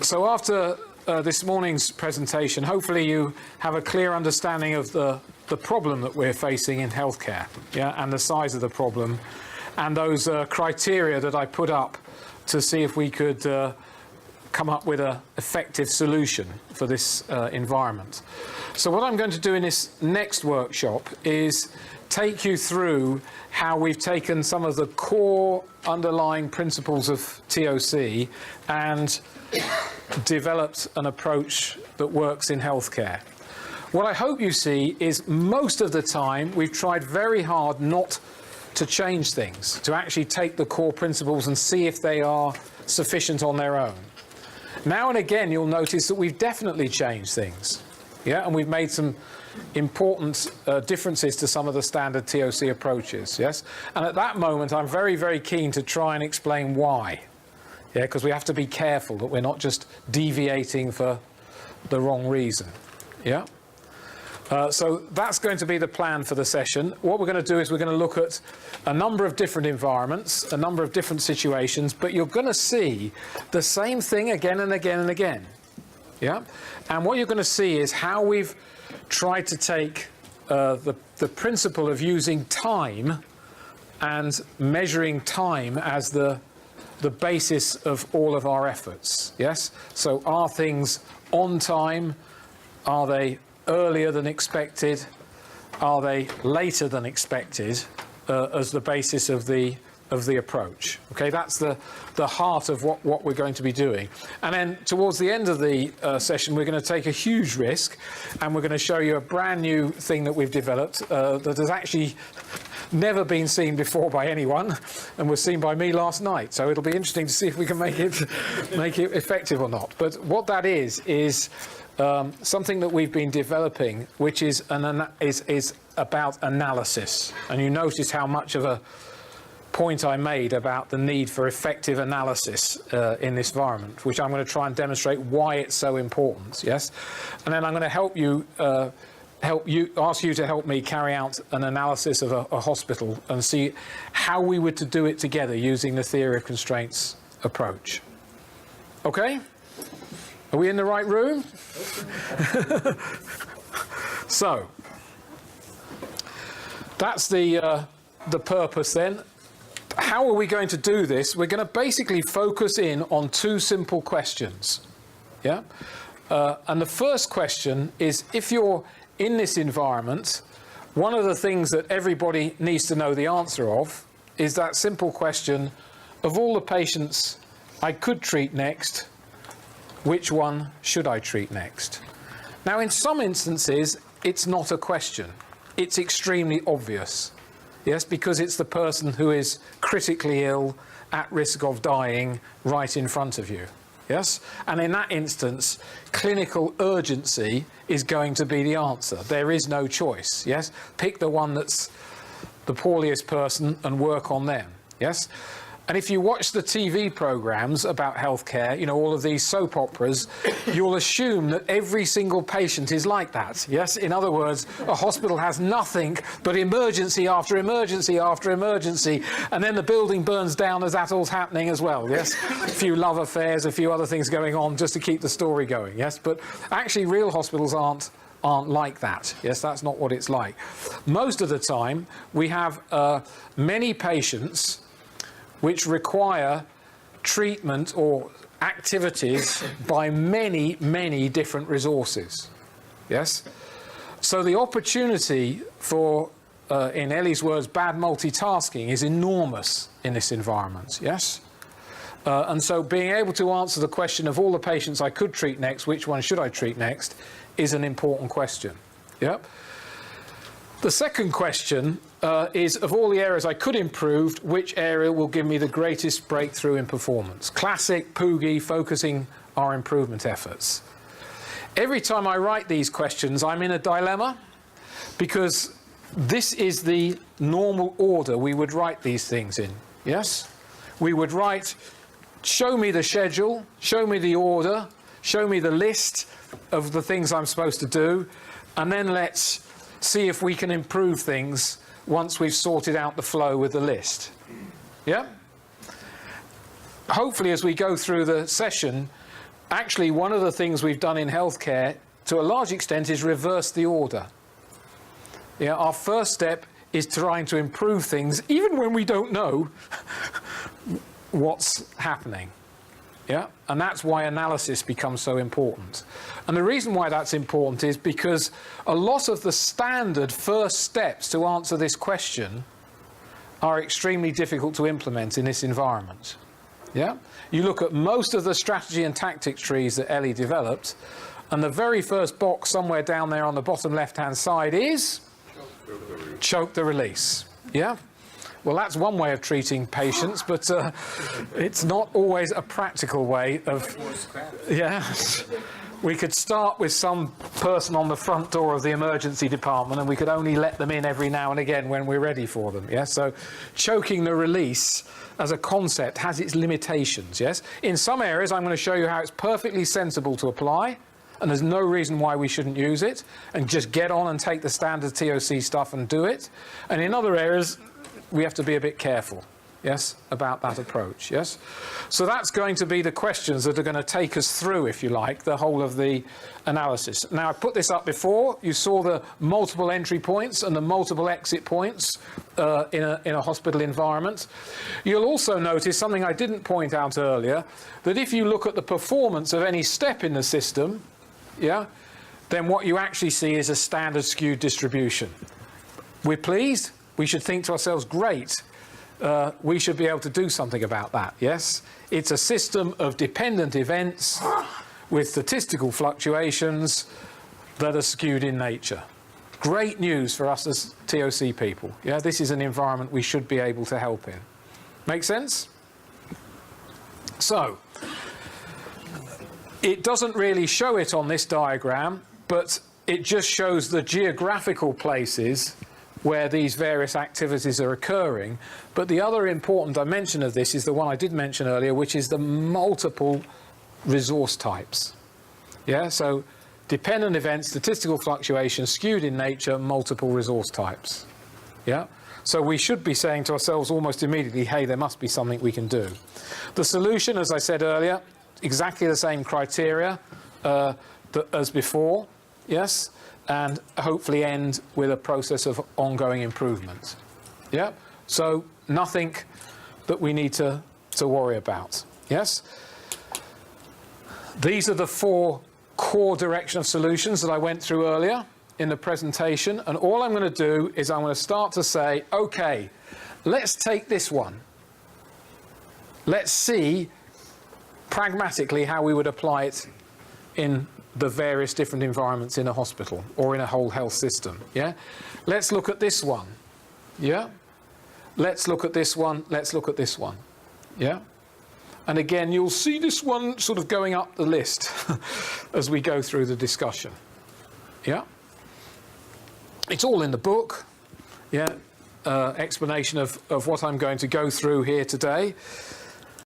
So after this morning's presentation, hopefully you have a clear understanding of the problem that we're facing in healthcare, yeah, and the size of the problem, and those criteria that I put up to see if we could come up with an effective solution for this environment. So what I'm going to do in this next workshop is take you through how we've taken some of the core underlying principles of TOC and developed an approach that works in healthcare. What I hope you see is most of the time we've tried very hard not to change things, to actually take the core principles and see if they are sufficient on their own. Now and again you'll notice that we've definitely changed things, yeah, and we've made some important differences to some of the standard TOC approaches, yes? And at that moment I'm very, very keen to try and explain why, yeah, because we have to be careful that we're not just deviating for the wrong reason, yeah? So that's going to be the plan for the session. What we're going to do is we're going to look at a number of different environments, a number of different situations, but you're going to see the same thing again and again and again, yeah? And what you're going to see is how we've tried to take the principle of using time and measuring time as the basis of all of our efforts, yes? So are things on time? Are they earlier than expected? Are they later than expected as the basis of the approach? Okay, that's the heart of what we're going to be doing. And then towards the end of the session we're going to take a huge risk and we're going to show you a brand new thing that we've developed that has actually never been seen before by anyone and was seen by me last night. So it'll be interesting to see if we can make it effective or not. But what that is something that we've been developing, which is about analysis. And you notice how much of a point I made about the need for effective analysis in this environment, which I'm going to try and demonstrate why it's so important. Yes, and then I'm going to ask you to help me carry out an analysis of a hospital and see how we were to do it together using the theory of constraints approach. Okay. Are we in the right room? So that's the purpose then. How are we going to do this? We're going to basically focus in on two simple questions. Yeah? And the first question is, if you're in this environment, one of the things that everybody needs to know the answer of is that simple question, of all the patients I could treat next, which one should I treat next? Now, in some instances, it's not a question. It's extremely obvious. Yes, because it's the person who is critically ill, at risk of dying, right in front of you. Yes? And in that instance, clinical urgency is going to be the answer. There is no choice. Yes? Pick the one that's the poorest person and work on them. Yes? And if you watch the TV programs about healthcare, you know, all of these soap operas, you'll assume that every single patient is like that. Yes? In other words, a hospital has nothing but emergency after emergency after emergency, and then the building burns down as that all's happening as well. Yes? A few love affairs, a few other things going on just to keep the story going. Yes? But actually real hospitals aren't like that. Yes, that's not what it's like. Most of the time, we have many patients which require treatment or activities by many, many different resources. Yes? So the opportunity for, in Ellie's words, bad multitasking is enormous in this environment. Yes? And so being able to answer the question of all the patients I could treat next, which one should I treat next, is an important question. Yep. The second question is, of all the areas I could improve, which area will give me the greatest breakthrough in performance? Classic Poogie, focusing our improvement efforts. Every time I write these questions, I'm in a dilemma, because this is the normal order we would write these things in. Yes? We would write, show me the schedule, show me the order, show me the list of the things I'm supposed to do, and then let's see if we can improve things once we've sorted out the flow with the list. Yeah? Hopefully, as we go through the session, actually one of the things we've done in healthcare to a large extent is reverse the order. Yeah, our first step is trying to improve things even when we don't know what's happening. Yeah, and that's why analysis becomes so important. And the reason why that's important is because a lot of the standard first steps to answer this question are extremely difficult to implement in this environment. Yeah, you look at most of the strategy and tactics trees that Ellie developed, and the very first box somewhere down there on the bottom left-hand side is choke the release. Yeah. Well, that's one way of treating patients, but it's not always a practical way of... Yeah. We could start with some person on the front door of the emergency department, and we could only let them in every now and again when we're ready for them. Yeah. So choking the release as a concept has its limitations. Yes. In some areas, I'm going to show you how it's perfectly sensible to apply, and there's no reason why we shouldn't use it, and just get on and take the standard TOC stuff and do it. And in other areas, we have to be a bit careful, yes, about that approach, yes? So that's going to be the questions that are going to take us through, if you like, the whole of the analysis. Now, I put this up before. You saw the multiple entry points and the multiple exit points in a hospital environment. You'll also notice something I didn't point out earlier, that if you look at the performance of any step in the system, yeah, then what you actually see is a standard skewed distribution. We're pleased. We should think to ourselves, great, we should be able to do something about that, yes? It's a system of dependent events with statistical fluctuations that are skewed in nature. Great news for us as TOC people. Yeah, this is an environment we should be able to help in. Make sense? So, it doesn't really show it on this diagram, but it just shows the geographical places where these various activities are occurring. But the other important dimension of this is the one I did mention earlier, which is the multiple resource types. Yeah, so dependent events, statistical fluctuations, skewed in nature, multiple resource types. Yeah, so we should be saying to ourselves almost immediately, hey, there must be something we can do. The solution, as I said earlier, exactly the same criteria as before, yes? And hopefully end with a process of ongoing improvement. Yeah? So nothing that we need to worry about. Yes? These are the four core direction of solutions that I went through earlier in the presentation. And all I'm going to do is I'm going to start to say, OK, let's take this one. Let's see pragmatically how we would apply it in the various different environments in a hospital or in a whole health system. Yeah, let's look at this one. Yeah, let's look at this one. Let's look at this one. Yeah, and again, you'll see this one sort of going up the list as we go through the discussion. Yeah, it's all in the book. Yeah, explanation of what I'm going to go through here today.